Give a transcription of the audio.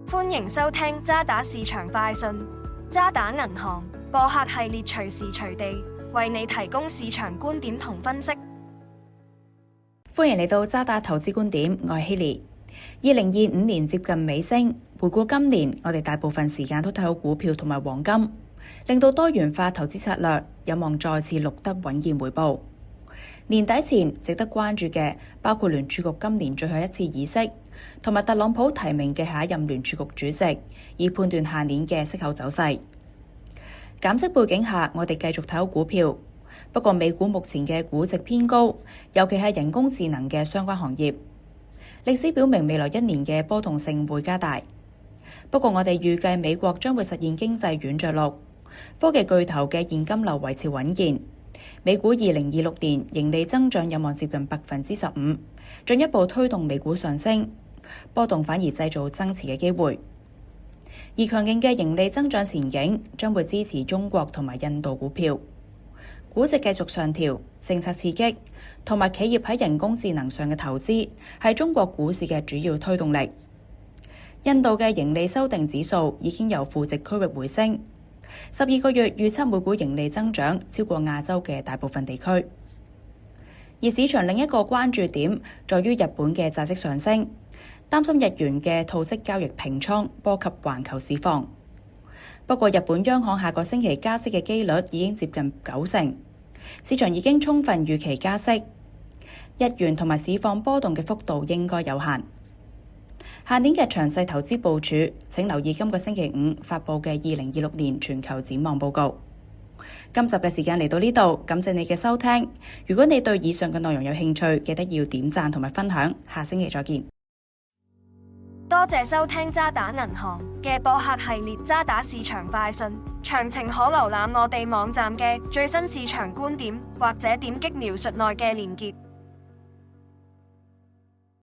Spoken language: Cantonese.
歡迎收聽渣打市場快訊。渣打銀行播客系列隨時隨地為你提供市場觀點同分析。歡迎嚟到渣打投資觀點，我係希利。2025年接近尾聲，回顧今年，我哋大部分時間都睇好股票同埋黃金，令到多元化投資策略有望再次錄得穩健回報。年底前值得關注嘅包括聯儲局今年最後一次議息，同埋特朗普提名嘅下一任聯儲局主席，以判斷下年嘅息口走勢。減息背景下，我哋繼續睇好股票，不過美股目前嘅估值偏高，尤其係人工智能嘅相關行業。歷史表明未來一年嘅波動性會加大，不過我哋預計美國將會實現經濟軟着陸，科技巨頭嘅現金流維持穩健。美股2026年盈利增長有望接近15%，進一步推動美股上升，波動反而製造增持嘅機會。而強勁嘅盈利增長前景將會支持中國同埋印度股票，估值繼續上調，政策刺激同埋企業喺人工智能上嘅投資係中國股市嘅主要推動力。印度嘅盈利修訂指數已經由負值區域回升。12個月預測每股盈利增長超過亞洲嘅大部分地區，而市場另一個關注點在於日本嘅債息上升，擔心日元嘅套息交易平倉波及環球市況。不過日本央行下個星期加息嘅機率已經接近90%，市場已經充分預期加息，日元同埋市況波動嘅幅度應該有限。下年嘅詳細投資部署，請留意今個星期五發佈嘅2026年全球展望報告。今集嘅時間嚟到呢度，感謝你嘅收聽。如果你對以上嘅內容有興趣，記得要點讚同埋分享。下星期再見。多謝收聽渣打銀行嘅播客系列渣打市場快訊，詳情可瀏覽我哋網站嘅最新市場觀點，或者點擊描述內嘅連結。